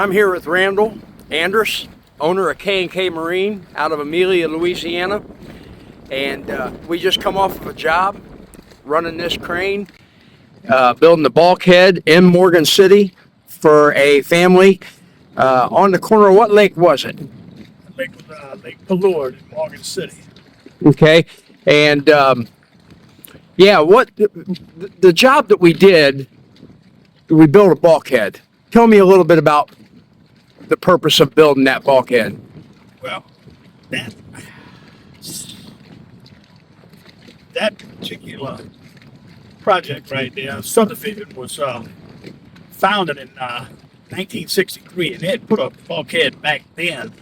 I'm here with Randall Andrus, owner of K&K Marine out of Amelia, Louisiana. And we just come off of a job running this crane, building the bulkhead in Morgan City for a family on the corner of what lake was it? Lake Palourde in Morgan City. Okay. And yeah, what the job that we did, we built a bulkhead. Tell me a little bit about the purpose of building that bulkhead. Well, that particular project right there, subdivision, was founded in 1963, and they had put a bulkhead back then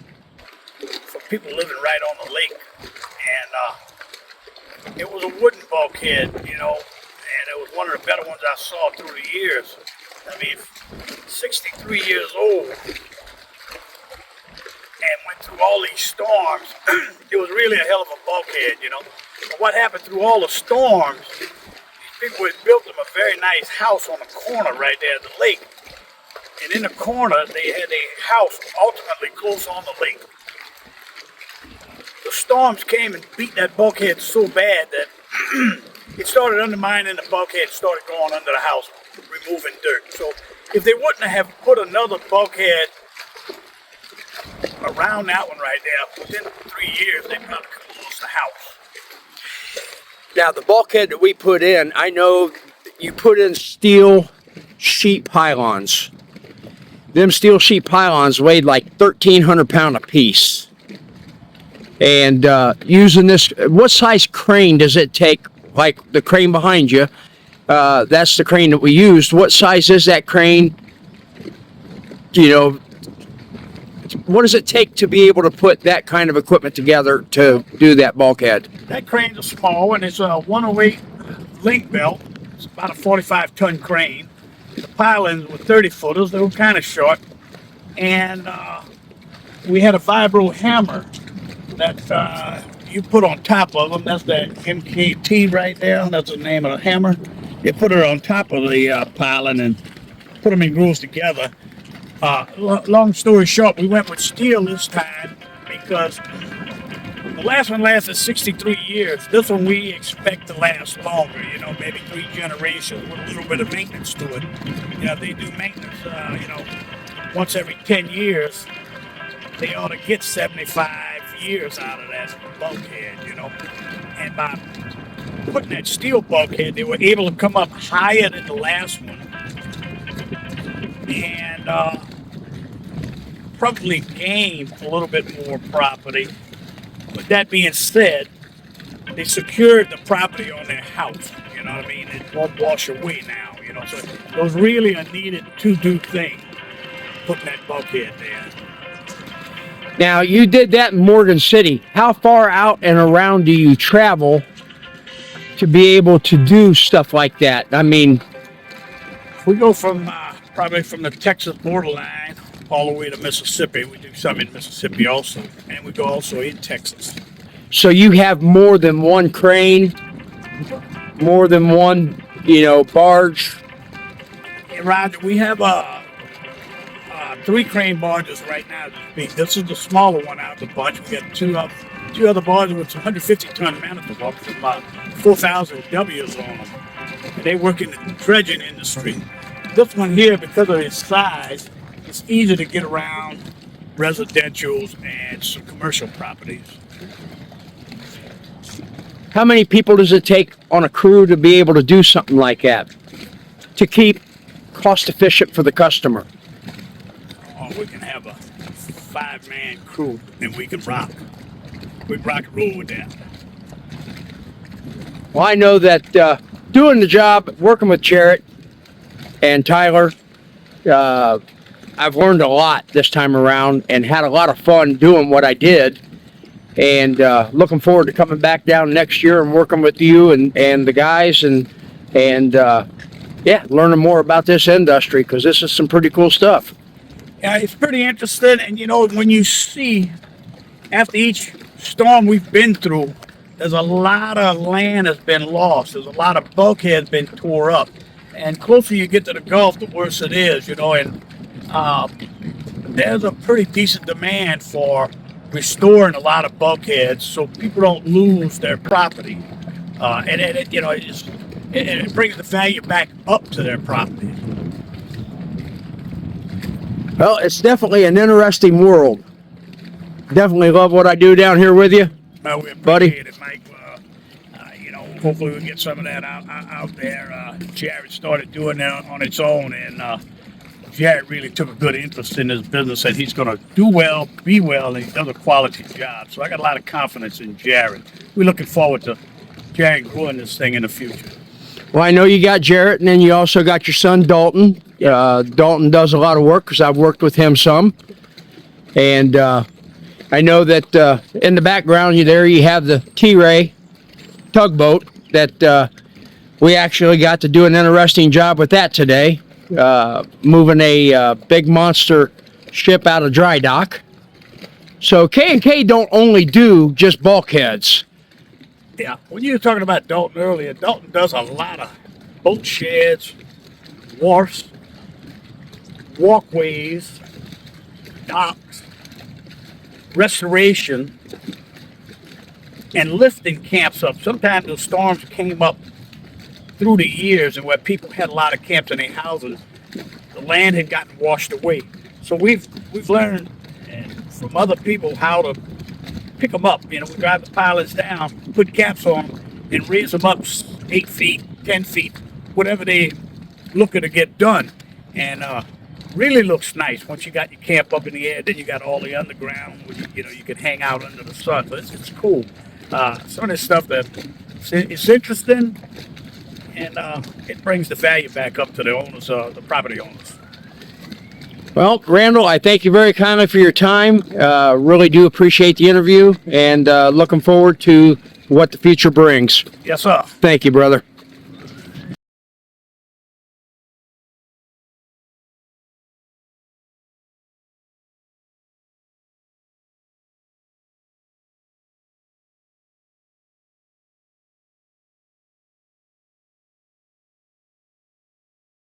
for people living right on the lake. And it was a wooden bulkhead, and it was one of the better ones I saw through the years. I mean, 63 years old, and went through all these storms. It was really a hell of a bulkhead, But what happened through all the storms, these people had built them a very nice house on the corner right there at the lake. And in the corner, they had a house ultimately close on the lake. The storms came and beat that bulkhead so bad that it started undermining the bulkhead, started going under the house, removing dirt. So if they wouldn't have put another bulkhead around that one right there, within 3 years, they probably could have lost the house. Now, the bulkhead that we put in, I know you put in steel sheet pylons. Them steel sheet pylons weighed like 1,300 pounds a piece. And using this, what size crane does it take? Like the crane behind you, that's the crane that we used. What size is that crane? What does it take to be able to put that kind of equipment together to do that bulkhead? That crane's a small one. It's a 108 link belt. It's about a 45-ton crane. The pylons were 30-footers. They were kind of short. And we had a vibro hammer that you put on top of them. That's the MKT right there. That's the name of the hammer. You put it on top of the pylon and put them in grooves together. Long story short, we went with steel this time because the last one lasted 63 years. This one we expect to last longer, maybe 3 generations with a little bit of maintenance to it. They do maintenance, once every 10 years. They ought to get 75 years out of that bulkhead, And by putting that steel bulkhead, they were able to come up higher than the last one. And probably gain a little bit more property. With that being said, they secured the property on their house. You know what I mean? It won't wash away now. So it was really a needed to-do thing, putting that bulkhead there. Now, you did that in Morgan City. How far out and around do you travel to be able to do stuff like that? I mean, we go from probably from the Texas borderline all the way to Mississippi. We do some in Mississippi also, and we go also in Texas. So you have more than one crane, more than one, barge? Hey, Roger, we have 3 crane barges right now. This is the smaller one out of the bunch. We got two other barges with 150-ton manacle with about 4,000 W's on them. They work in the dredging industry. This one here, because of its size, it's easy to get around residentials and some commercial properties. How many people does it take on a crew to be able to do something like that? To keep cost efficient for the customer? Oh, we can have a 5-man crew and we can rock. We rock and roll with that. Well, I know that doing the job, working with Jarrett and Tyler, I've learned a lot this time around and had a lot of fun doing what I did. And looking forward to coming back down next year and working with you and the guys and learning more about this industry, because this is some pretty cool stuff. Yeah, it's pretty interesting. And when you see after each storm we've been through, there's a lot of land that's been lost. There's a lot of bulkheads been tore up. And closer you get to the Gulf, the worse it is, And there's a pretty decent demand for restoring a lot of bulkheads so people don't lose their property. And it, you know, it brings the value back up to their property. Well, it's definitely an interesting world. Definitely love what I do down here with you. Well, we Buddy. appreciate it, Mike. You know, hopefully we'll get some of that out there. Jared started doing that on its own, and Jared really took a good interest in his business, and he's going to do well, be well, and he does a quality job. So I got a lot of confidence in Jared. We're looking forward to Jared growing this thing in the future. Well, I know you got Jarrett, and then you also got your son Dalton. Dalton does a lot of work because I've worked with him some, and I know that in the background you have the T-Ray tugboat that we actually got to do an interesting job with that today, moving a big monster ship out of dry dock. So K&K don't only do just bulkheads. Yeah, when you were talking about Dalton earlier, Dalton does a lot of boat sheds, wharfs, walkways, docks, restoration, and lifting camps up. Sometimes the storms came up through the years, and where people had a lot of camps in their houses, the land had gotten washed away. So we've learned from other people how to pick them up. You know, we drive the pilots down, put caps on them, and raise them up 8 feet, 10 feet, whatever they looking to get done. And really looks nice once you got your camp up in the air. Then you got all the underground where you can hang out under the sun. So it's cool. Some of this stuff that it's interesting, and it brings the value back up to the owners, the property owners. Well, Randall, I thank you very kindly for your time. Really do appreciate the interview, and looking forward to what the future brings. Yes, sir. Thank you, brother.